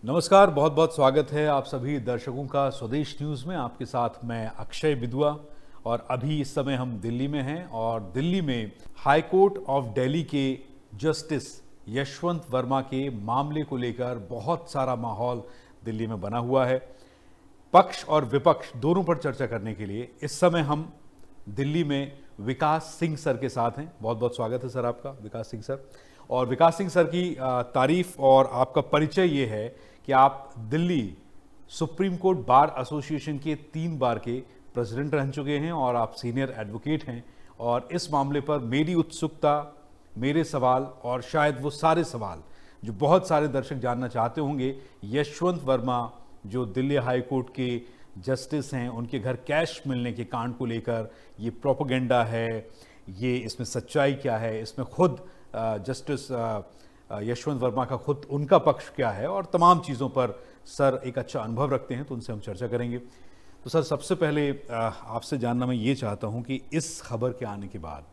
नमस्कार, बहुत बहुत स्वागत है आप सभी दर्शकों का स्वदेश न्यूज़ में। आपके साथ मैं अक्षय विदुआ और अभी इस समय हम दिल्ली में हैं और दिल्ली में हाई कोर्ट ऑफ दिल्ली के जस्टिस यशवंत वर्मा के मामले को लेकर बहुत सारा माहौल दिल्ली में बना हुआ है। पक्ष और विपक्ष दोनों पर चर्चा करने के लिए इस समय हम दिल्ली में विकास सिंह सर के साथ हैं। बहुत बहुत स्वागत है सर आपका, विकास सिंह सर। और विकास सिंह सर की तारीफ और आपका परिचय ये है कि आप Delhi supreme court bar association के 3 बार के प्रेसिडेंट रह चुके हैं और आप सीनियर एडवोकेट हैं। और इस मामले पर मेरी उत्सुकता, मेरे सवाल और शायद वो सारे सवाल जो बहुत सारे दर्शक जानना चाहते होंगे, यशवंत वर्मा जो दिल्ली हाई कोर्ट के जस्टिस हैं, उनके घर कैश मिलने के कांड को लेकर ये प्रोपेगेंडा है, ये इसमें सच्चाई क्या है, इसमें खुद जस्टिस यशवंत वर्मा का खुद उनका पक्ष क्या है, और तमाम चीज़ों पर सर एक अच्छा अनुभव रखते हैं, तो उनसे हम चर्चा करेंगे। तो सर, सबसे पहले आपसे जानना मैं ये चाहता हूं कि इस खबर के आने के बाद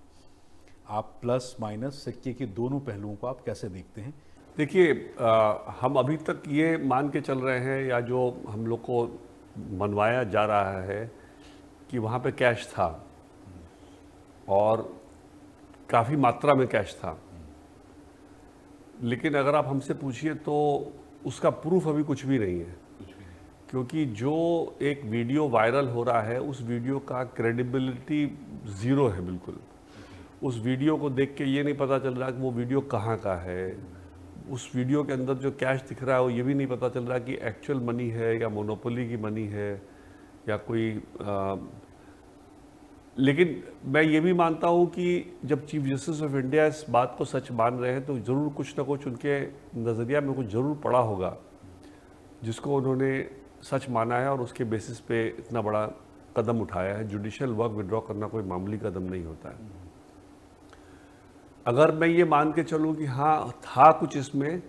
आप प्लस माइनस सिक्के के दोनों पहलुओं को आप कैसे देखते हैं? देखिए, हम अभी तक ये मान के चल रहे हैं या जो हम लोग को मनवाया जा रहा है कि वहाँ पे कैश था और काफ़ी मात्रा में कैश था, लेकिन अगर आप हमसे पूछिए तो उसका प्रूफ अभी कुछ भी नहीं है। क्योंकि जो एक वीडियो वायरल हो रहा है उस वीडियो का क्रेडिबिलिटी ज़ीरो है बिल्कुल। उस वीडियो को देख के ये नहीं पता चल रहा कि वो वीडियो कहाँ का है। उस वीडियो के अंदर जो कैश दिख रहा है वो ये भी नहीं पता चल रहा कि एक्चुअल मनी है या मोनोपोली की मनी है या कोई लेकिन मैं ये भी मानता हूँ कि जब चीफ जस्टिस ऑफ इंडिया इस बात को सच मान रहे हैं तो ज़रूर कुछ ना कुछ उनके नज़रिया में कुछ ज़रूर पड़ा होगा जिसको उन्होंने सच माना है और उसके बेसिस पे इतना बड़ा कदम उठाया है। जुडिशियल वर्क विड्रॉ करना कोई मामूली कदम नहीं होता है। अगर मैं ये मान के चलूँ कि हाँ था कुछ इसमें,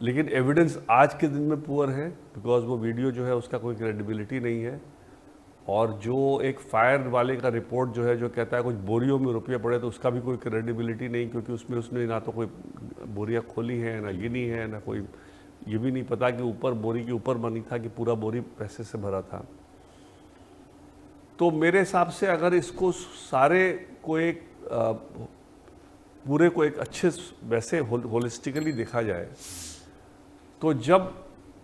लेकिन एविडेंस आज के दिन में पुअर है बिकॉज वो वीडियो जो है उसका कोई क्रेडिबिलिटी नहीं है। और जो एक फायर वाले का रिपोर्ट जो है जो कहता है कुछ बोरियों में रुपये पड़े, तो उसका भी कोई क्रेडिबिलिटी नहीं, क्योंकि उसमें उसने ना तो कोई बोरियां खोली हैं, ना गिनी है, ना कोई ये भी नहीं पता कि ऊपर बोरी के ऊपर मनी था कि पूरा बोरी पैसे से भरा था। तो मेरे हिसाब से अगर इसको सारे को एक पूरे को एक अच्छे वैसे होलिस्टिकली देखा जाए तो जब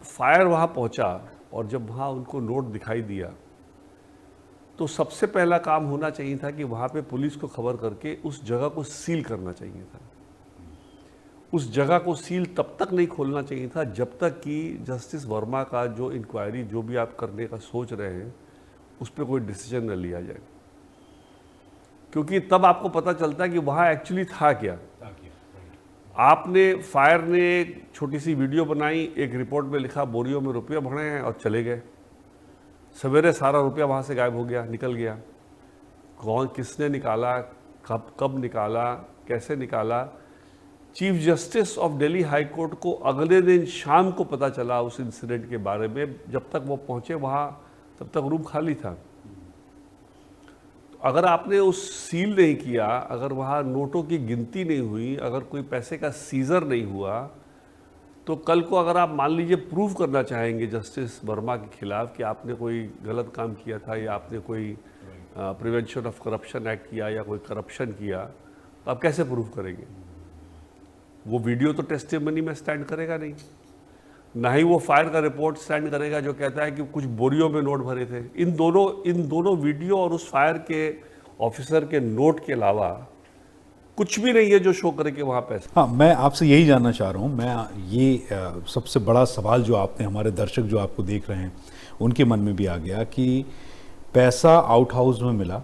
फायर वहाँ पहुँचा और जब वहाँ उनको नोट दिखाई दिया तो सबसे पहला काम होना चाहिए था कि वहाँ पे पुलिस को खबर करके उस जगह को सील करना चाहिए था। उस जगह को सील तब तक नहीं खोलना चाहिए था जब तक कि जस्टिस वर्मा का जो इंक्वायरी जो भी आप करने का सोच रहे हैं उस पर कोई डिसीजन न लिया जाए, क्योंकि तब आपको पता चलता है कि वहाँ एक्चुअली था क्या। आपने फायर ने एक छोटी सी वीडियो बनाई, एक रिपोर्ट में लिखा बोरियों में रुपये भरे हैं और चले गए। सवेरे सारा रुपया वहाँ से गायब हो गया, निकल गया। कौन किसने निकाला, कब निकाला, कैसे निकाला, chief justice of Delhi high court को अगले दिन शाम को पता चला उस इंसिडेंट के बारे में। जब तक वो पहुँचे वहाँ तब तक रूम खाली था। तो अगर आपने उस सील नहीं किया, अगर वहाँ नोटों की गिनती नहीं हुई, अगर कोई पैसे का सीजर नहीं हुआ, तो कल को अगर आप मान लीजिए प्रूव करना चाहेंगे जस्टिस वर्मा के खिलाफ कि आपने कोई गलत काम किया था या आपने कोई प्रिवेंशन ऑफ करप्शन एक्ट किया या कोई करप्शन किया, तो आप कैसे प्रूव करेंगे? वो वीडियो तो टेस्टिमनी में स्टैंड करेगा नहीं, ना ही वो फायर का रिपोर्ट स्टैंड करेगा जो कहता है कि कुछ बोरियों में नोट भरे थे। इन दोनों वीडियो और उस फायर के ऑफिसर के नोट के अलावा कुछ भी नहीं है जो शो करे कि वहाँ पैसा। हाँ, मैं आपसे यही जानना चाह रहा हूँ। मैं ये सबसे बड़ा सवाल जो आपने, हमारे दर्शक जो आपको देख रहे हैं उनके मन में भी आ गया कि पैसा आउट हाउस में मिला,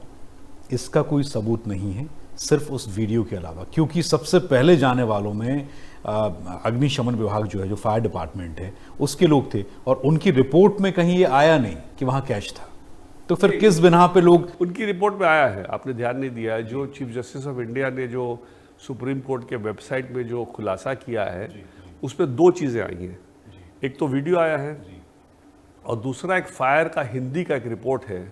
इसका कोई सबूत नहीं है सिर्फ उस वीडियो के अलावा, क्योंकि सबसे पहले जाने वालों में अग्निशमन विभाग जो है, जो फायर डिपार्टमेंट है, उसके लोग थे और उनकी रिपोर्ट में कहीं ये आया नहीं कि वहाँ कैश था। तो फिर किस बिना पे लोग, उनकी रिपोर्ट में आया है, आपने ध्यान नहीं दिया है। जो चीफ जस्टिस ऑफ इंडिया ने जो सुप्रीम कोर्ट के वेबसाइट में जो खुलासा किया है उस पर 2 चीज़ें आई हैं। एक तो वीडियो आया है और दूसरा एक फायर का हिंदी का एक रिपोर्ट है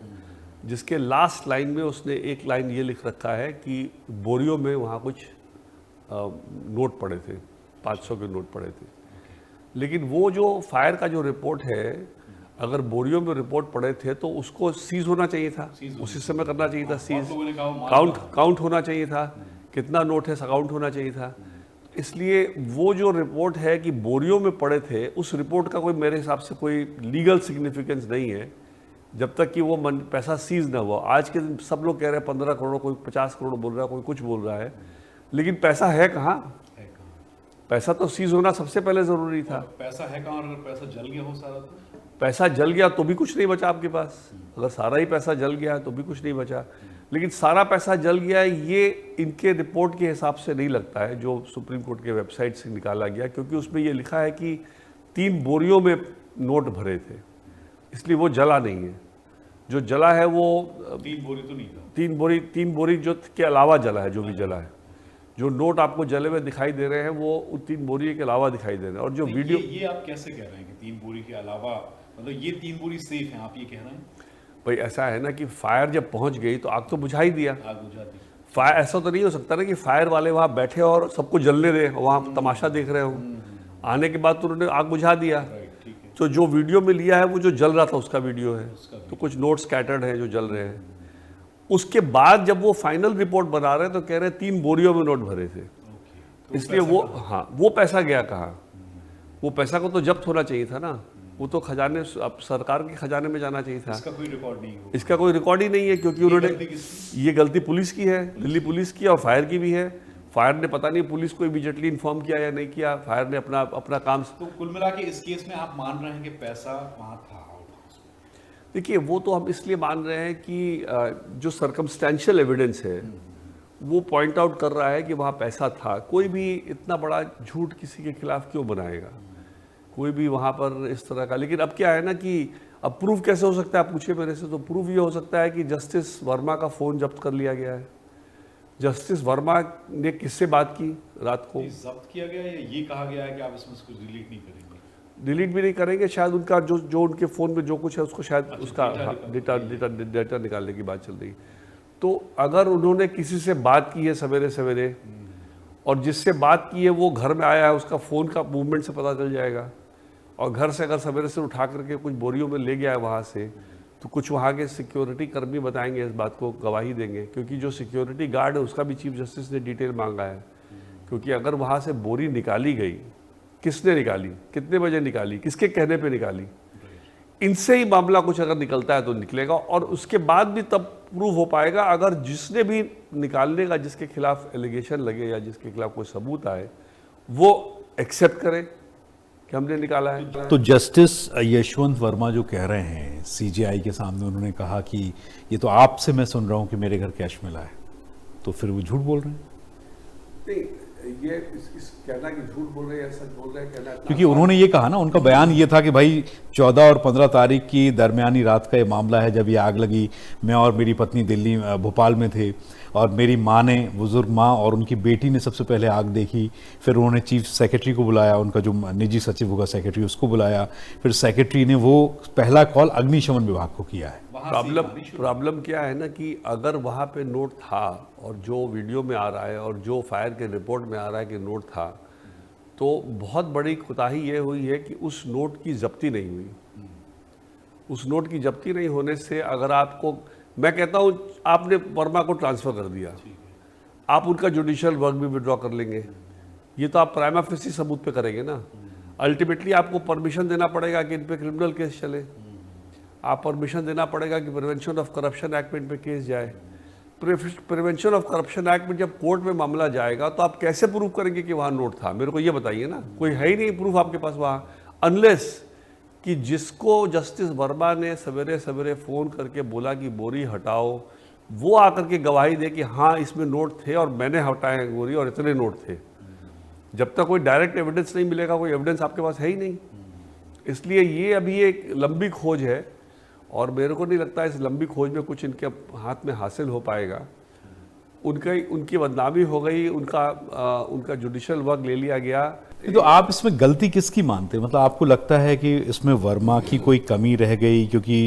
जिसके लास्ट लाइन में उसने एक लाइन ये लिख रखा है कि बोरियों में वहाँ कुछ नोट पड़े थे, 500 के नोट पड़े थे। लेकिन वो जो फायर का जो रिपोर्ट है, अगर बोरियों में रिपोर्ट पड़े थे तो उसको सीज होना चाहिए था, उसी समय करना चाहिए था सीज, काउंट होना चाहिए था, कितना नोट है काउंट होना चाहिए था। इसलिए वो जो रिपोर्ट है कि बोरियों में पड़े थे, उस रिपोर्ट का कोई मेरे हिसाब से कोई लीगल सिग्निफिकेंस नहीं है जब तक कि वो पैसा सीज ना हुआ। आज के दिन सब लोग कह रहे हैं 15 करोड़, कोई 50 करोड़ बोल रहा है, कोई कुछ बोल रहा है, लेकिन पैसा है कहाँ? पैसा तो सीज होना सबसे पहले जरूरी था। पैसा है कहाँ? और अगर पैसा जल गया हो सारा, तो पैसा जल गया तो भी कुछ नहीं बचा आपके पास। अगर सारा ही पैसा जल गया तो भी कुछ नहीं बचा, लेकिन सारा पैसा जल गया ये इनके रिपोर्ट के हिसाब से नहीं लगता है जो सुप्रीम कोर्ट के वेबसाइट से निकाला गया, क्योंकि उसमें ये लिखा है कि 3 बोरियों में नोट भरे थे, इसलिए वो जला नहीं है। जो जला है वो 3 बोरी तो नहीं था, 3 बोरी जो के अलावा जला है, जो भी जला है। जो नोट आपको जले हुए दिखाई दे रहे हैं वो उन 3 बोरी के अलावा दिखाई दे रहे हैं। और जो वीडियो ये आप कैसे कह रहे हैं कि 3 बोरी के अलावा, मतलब ये 3 बोरी सेफ हैं, आप ये कह रहे हैं? भाई ऐसा है ना कि फायर जब पहुंच गई तो आग तो बुझा ही दिया। आग बुझा दी। फायर ऐसा तो नहीं हो सकता ना कि फायर वाले वहाँ बैठे और सबको जलने दे, वहाँ तमाशा देख रहे हो। आने के बाद तो उन्होंने आग बुझा दिया। तो जो वीडियो में लिया है वो जो जल रहा था उसका वीडियो है, तो कुछ नोट स्कैटर्ड है जो जल रहे हैं। उसके बाद जब वो फाइनल रिपोर्ट बना रहे हैं तो कह रहे हैं 3 बोरियों में नोट भरे थे। इसलिए वो, हाँ, वो पैसा गया कहाँ? वो पैसा को तो जब्त होना चाहिए था ना, वो तो खजाने, अब सरकार के खजाने में जाना चाहिए था। इसका कोई रिकॉर्ड नहीं है, इसका कोई रिकॉर्ड ही नहीं है, क्योंकि उन्होंने, ये गलती पुलिस की है, दिल्ली पुलिस की और फायर की भी है। फायर ने पता नहीं पुलिस को इमीडिएटली इन्फॉर्म किया या नहीं किया, फायर ने अपना काम। तो कुल मिला के इस केस में आप मान रहे हैं कि पैसा वहाँ था? देखिए, वो तो हम इसलिए मान रहे हैं कि जो सर्कमस्टेंशियल एविडेंस है वो पॉइंट आउट कर रहा है कि वहाँ पैसा था। कोई भी इतना बड़ा झूठ किसी के खिलाफ क्यों बनाएगा, कोई भी वहाँ पर इस तरह का। लेकिन अब क्या है ना कि अब प्रूफ कैसे हो सकता है, आप पूछिए मेरे से, तो प्रूफ ये हो सकता है कि जस्टिस वर्मा का फ़ोन जब्त कर लिया गया है। जस्टिस वर्मा ने किससे बात की रात को? जब्त किया गया है, ये कहा गया है कि आप इसमें कुछ डिलीट नहीं करेंगे? डिलीट भी नहीं करेंगे, शायद उनका जो उनके फ़ोन में जो कुछ है उसको शायद उसका डेटा निकालने की बात चल रही। तो अगर उन्होंने किसी से बात की है सवेरे सवेरे, और जिससे बात की है वो घर में आया है, उसका फ़ोन का मूवमेंट से पता चल जाएगा। और घर से अगर सवेरे से उठा करके कुछ बोरियों में ले गया है वहाँ से, तो कुछ वहाँ के सिक्योरिटी कर्मी बताएंगे, इस बात को गवाही देंगे, क्योंकि जो सिक्योरिटी गार्ड है उसका भी चीफ जस्टिस ने डिटेल मांगा है। क्योंकि अगर वहाँ से बोरी निकाली गई, किसने निकाली, कितने बजे निकाली, किसके कहने पे निकाली, इनसे ही मामला कुछ अगर निकलता है तो निकलेगा। और उसके बाद भी तब प्रूव हो पाएगा अगर जिसने भी निकालने का, जिसके खिलाफ एलिगेशन लगे या जिसके खिलाफ कोई सबूत आए, वो एक्सेप्ट करे कि हमने निकाला है। तो जस्टिस यशवंत वर्मा जो कह रहे हैं सीजेआई के सामने, उन्होंने कहा कि ये तो आपसे मैं सुन रहा हूँ कि मेरे घर कैश मिला है, तो फिर वो झूठ बोल रहे हैं? नहीं, ये कहना कि झूठ बोल रहे हैं या सच बोल रहे हैं कहना, क्योंकि उन्होंने ये कहा ना, उनका बयान ये था कि भाई 14 और 15 तारीख की दरमियानी रात का ये मामला है जब ये आग लगी। मैं और मेरी पत्नी दिल्ली भोपाल में थे, और मेरी माँ ने, बुजुर्ग माँ और उनकी बेटी ने सबसे पहले आग देखी। फिर उन्होंने चीफ सेक्रेटरी को बुलाया, उनका जो निजी सचिव होगा सेक्रेटरी, उसको बुलाया। फिर सेक्रेटरी ने वो पहला कॉल अग्निशमन विभाग को किया है। प्रॉब्लम क्या है ना कि अगर वहाँ पे नोट था, और जो वीडियो में आ रहा है और जो फायर के रिपोर्ट में आ रहा है कि नोट था, तो बहुत बड़ी कोताही ये हुई है कि उस नोट की जब्ती नहीं हुई। उस नोट की जब्ती नहीं होने से, अगर आपको, मैं कहता हूँ आपने वर्मा को ट्रांसफ़र कर दिया, आप उनका जुडिशियल वर्क भी विड्रॉ कर लेंगे। ये तो आप प्राइमा फेसी सबूत पे करेंगे ना। अल्टीमेटली आपको परमिशन देना पड़ेगा कि इन पे क्रिमिनल केस चले, आप परमिशन देना पड़ेगा कि प्रिवेंशन ऑफ करप्शन एक्ट में इन पे केस जाए। प्रिवेंशन ऑफ करप्शन एक्ट में जब कोर्ट में मामला जाएगा तो आप कैसे प्रूव करेंगे कि वहाँ नोट था? मेरे को ये बताइए ना, कोई है ही नहीं प्रूफ आपके पास वहाँ, अनलेस कि जिसको जस्टिस वर्मा ने सवेरे सवेरे फ़ोन करके बोला कि बोरी हटाओ, वो आकर के गवाही दे कि हाँ इसमें नोट थे और मैंने हटाए बोरी और इतने नोट थे। जब तक कोई डायरेक्ट एविडेंस नहीं मिलेगा, कोई एविडेंस आपके पास है ही नहीं। इसलिए ये अभी एक लंबी खोज है, और मेरे को नहीं लगता इस लंबी खोज में कुछ इनके हाथ में हासिल हो पाएगा। उनकी बदनामी हो गई, उनका जुडिशियल वर्क ले लिया गया। तो आप इसमें गलती किसकी मानते हैं? मतलब आपको लगता है कि इसमें वर्मा की कोई कमी रह गई? क्योंकि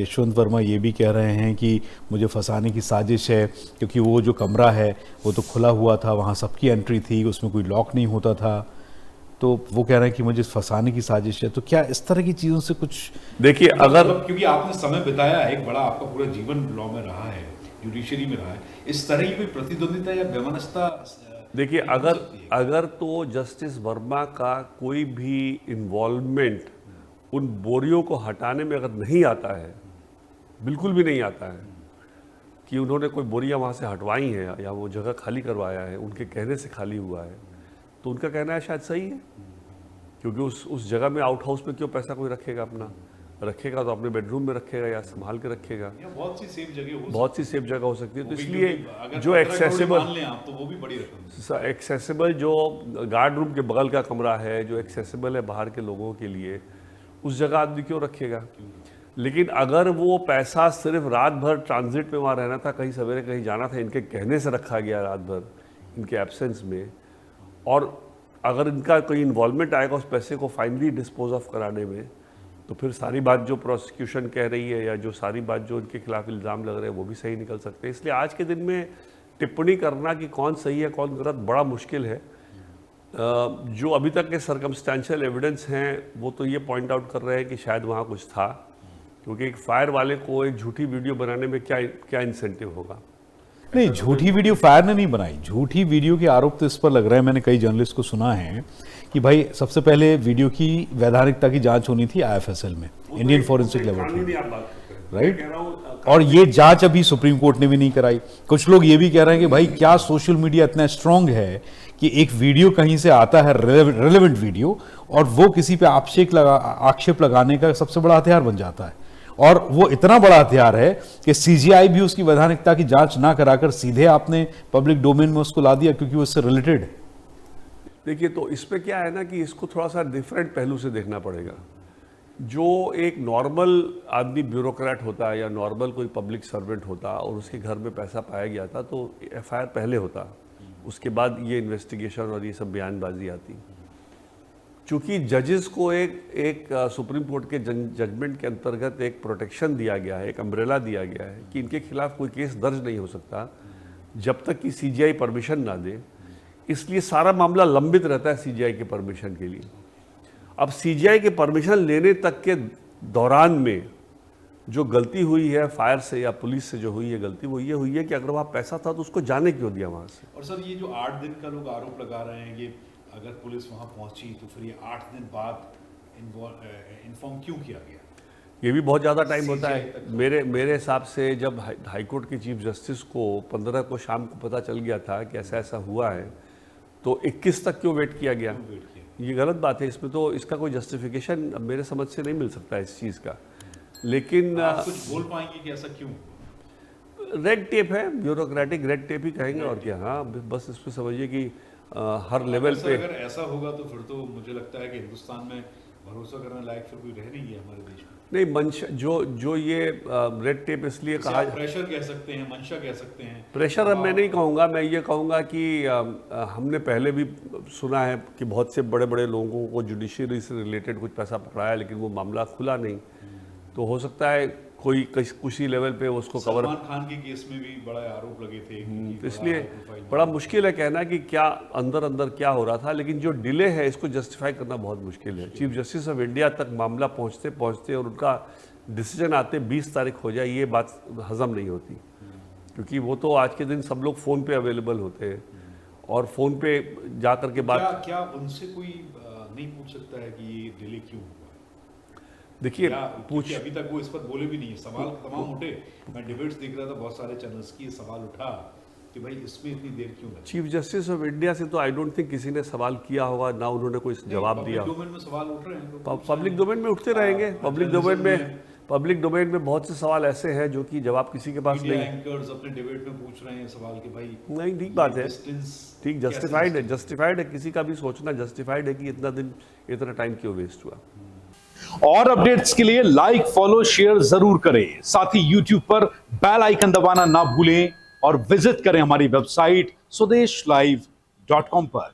यशवंत वर्मा ये भी कह रहे हैं कि मुझे फंसाने की साजिश है, क्योंकि वो जो कमरा है वो तो खुला हुआ था, वहाँ सबकी एंट्री थी, उसमें कोई लॉक नहीं होता था। तो वो कह रहे हैं कि मुझे फंसाने की साजिश है। तो क्या इस तरह की चीज़ों से कुछ देखिए, अगर क्योंकि आपने समय बिताया है, एक बड़ा आपका पूरा जीवन लॉ में रहा है, जुडिशरी में रहा है, इस तरह की कोई प्रतिद्वंदिता या वैमनस्यता देखिए, अगर तो जस्टिस वर्मा का कोई भी इन्वॉल्वमेंट उन बोरियों को हटाने में अगर नहीं आता है, बिल्कुल भी नहीं आता है कि उन्होंने कोई बोरियां वहाँ से हटवाई हैं या वो जगह खाली करवाया है, उनके कहने से खाली हुआ है, तो उनका कहना है शायद सही है, क्योंकि उस जगह में आउट हाउस में क्यों पैसा कोई रखेगा, अपना रखेगा तो अपने बेडरूम में रखेगा या संभाल के रखेगा। बहुत सी सेफ जगह हो सकती है। तो इसलिए जो एक्सेसिबल तो वो भी बड़ी रकम, एक्सेसिबल जो गार्ड रूम के बगल का कमरा है, जो एक्सेसिबल है बाहर के लोगों के लिए, उस जगह आदमी क्यों रखेगा। लेकिन अगर वो पैसा सिर्फ रात भर ट्रांजिट में वहाँ रहना था, कहीं सवेरे कहीं जाना था, इनके कहने से रखा गया रात भर इनके एब्सेंस में, और अगर इनका कोई इन्वॉल्वमेंट आएगा उस पैसे को फाइनली डिस्पोज ऑफ कराने में, तो फिर सारी बात जो प्रोसिक्यूशन कह रही है या जो सारी बात जो उनके खिलाफ इल्ज़ाम लग रहे हैं वो भी सही निकल सकते हैं। इसलिए आज के दिन में टिप्पणी करना कि कौन सही है कौन गलत बड़ा मुश्किल है। जो अभी तक के सर्कमस्टेंशियल एविडेंस हैं वो तो ये पॉइंट आउट कर रहे हैं कि शायद वहाँ कुछ था, क्योंकि एक फायर वाले को एक झूठी वीडियो बनाने में क्या इंसेंटिव होगा। नहीं, झूठी वीडियो फायर ने नहीं बनाई, झूठी वीडियो के आरोप तो इस पर लग रहे हैं। मैंने कई जर्नलिस्ट को सुना है कि भाई सबसे पहले वीडियो की वैधानिकता की जांच होनी थी IFSL में, इंडियन फॉरेंसिक लेबोरेटरी, राइट, और ये जांच अभी सुप्रीम कोर्ट ने भी नहीं कराई। कुछ लोग ये भी कह रहे हैं कि भाई क्या सोशल मीडिया इतना स्ट्रांग है कि एक वीडियो कहीं से आता है, रेलेवेंट वीडियो, और वो किसी पे आक्षेप लगाने का सबसे बड़ा हथियार बन जाता है। और वो इतना बड़ा हथियार है कि CGI भी उसकी वैधानिकता की जांच ना कराकर सीधे आपने पब्लिक डोमेन में उसको ला दिया, क्योंकि वो उससे रिलेटेड है। देखिए, तो इस पे क्या है ना कि इसको थोड़ा सा डिफरेंट पहलू से देखना पड़ेगा। जो एक नॉर्मल आदमी ब्यूरोक्रेट होता है या नॉर्मल कोई पब्लिक सर्वेंट होता और उसके घर में पैसा पाया गया था, तो FIR पहले होता, उसके बाद ये इन्वेस्टिगेशन और ये सब बयानबाजी आती। चूँकि जजेस को एक सुप्रीम कोर्ट के जजमेंट के अंतर्गत एक प्रोटेक्शन दिया गया है, एक अम्ब्रेला दिया गया है कि इनके खिलाफ कोई केस दर्ज नहीं हो सकता जब तक कि CGI परमिशन ना दे, इसलिए सारा मामला लंबित रहता है CGI के परमिशन के लिए। अब CGI के परमिशन लेने तक के दौरान में जो गलती हुई है फायर से या पुलिस से जो हुई है गलती, वो ये हुई है कि अगर वहाँ पैसा था तो उसको जाने क्यों दिया वहाँ से। और सर, ये जो 8 दिन का लोग आरोप लगा रहे हैं, ये अगर पुलिस वहाँ पहुंची तो फिर ये 8 दिन बाद इन्फॉर्म क्यों किया गया? ये भी बहुत ज़्यादा टाइम होता है। मेरे हिसाब से जब हाईकोर्ट के चीफ जस्टिस को 15 को शाम को पता चल गया था कि ऐसा ऐसा हुआ है, तो 21 तक क्यों वेट किया गया? ये गलत बात है। इसमें तो इसका कोई जस्टिफिकेशन मेरे समझ से नहीं मिल सकता इस चीज़ का। लेकिन आप कुछ बोल पाएंगे कि ऐसा क्यों? रेड टेप है, ब्यूरोक्रेटिक रेड टेप ही कहेंगे और क्या। हाँ, बस इसमें समझिए कि हर लेवल पे अगर ऐसा होगा तो फिर तो मुझे लगता है कि हिंदुस्तान में भरोसा करने लायक फिर कोई रह नहीं है हमारे देश में। नहीं, मंशा जो ये रेड टेप इसलिए कहा, प्रेशर कह सकते हैं, मंशा कह सकते हैं। प्रेशर अब मैं नहीं कहूँगा, मैं ये कहूँगा कि हमने पहले भी सुना है कि बहुत से बड़े बड़े लोगों को जुडिशरी से रिलेटेड कुछ पैसा पकड़ाया, लेकिन वो मामला खुला नहीं। तो हो सकता है कोई कुछ ही लेवल पे उसको कवर। सलमान खान के केस में भी बड़ा आरोप लगे थे, इसलिए बड़ा मुश्किल है कहना कि क्या अंदर अंदर क्या हो रहा था। लेकिन जो डिले है इसको जस्टिफाई करना बहुत मुश्किल है। चीफ जस्टिस ऑफ इंडिया तक मामला पहुंचते और उनका डिसीजन आते 20 तारीख हो जाए, ये बात हजम नहीं होती, क्योंकि वो तो आज के दिन सब लोग फ़ोन पे अवेलेबल होते हैं और फ़ोन पे जा कर के बात। क्या उनसे कोई नहीं पूछ सकता है कि ये डिले क्यों हुआ? देखिए, अभी तक वो इस पर बोले भी नहीं है। सवाल तमाम उठे, मैं डिबेट्स देख रहा था बहुत सारे चैनल्स की, सवाल उठा कि भाई इसमें इतनी देर क्यों लगी? चीफ जस्टिस ऑफ इंडिया से तो आई डोंट थिंक किसी ने सवाल किया होगा, ना उन्होंने कोई जवाब दिया। पब्लिक डोमेन में सवाल उठ रहे हैं, पब्लिक डोमेन में उठते रहेंगे। पब्लिक डोमेन में बहुत से सवाल ऐसे हैं जो कि जवाब किसी के पास नहीं। एंकर्स अपने डिबेट में पूछ रहे हैं सवाल कि भाई नहीं, ठीक बात है, ठीक, जस्टिफाइड है, किसी का भी सोचना जस्टिफाइड है कि इतना टाइम क्यों वेस्ट हुआ। और अपडेट्स के लिए लाइक, फॉलो, शेयर जरूर करें। साथ ही YouTube पर बेल आइकन दबाना ना भूलें और विजिट करें हमारी वेबसाइट swedeshlive.com पर।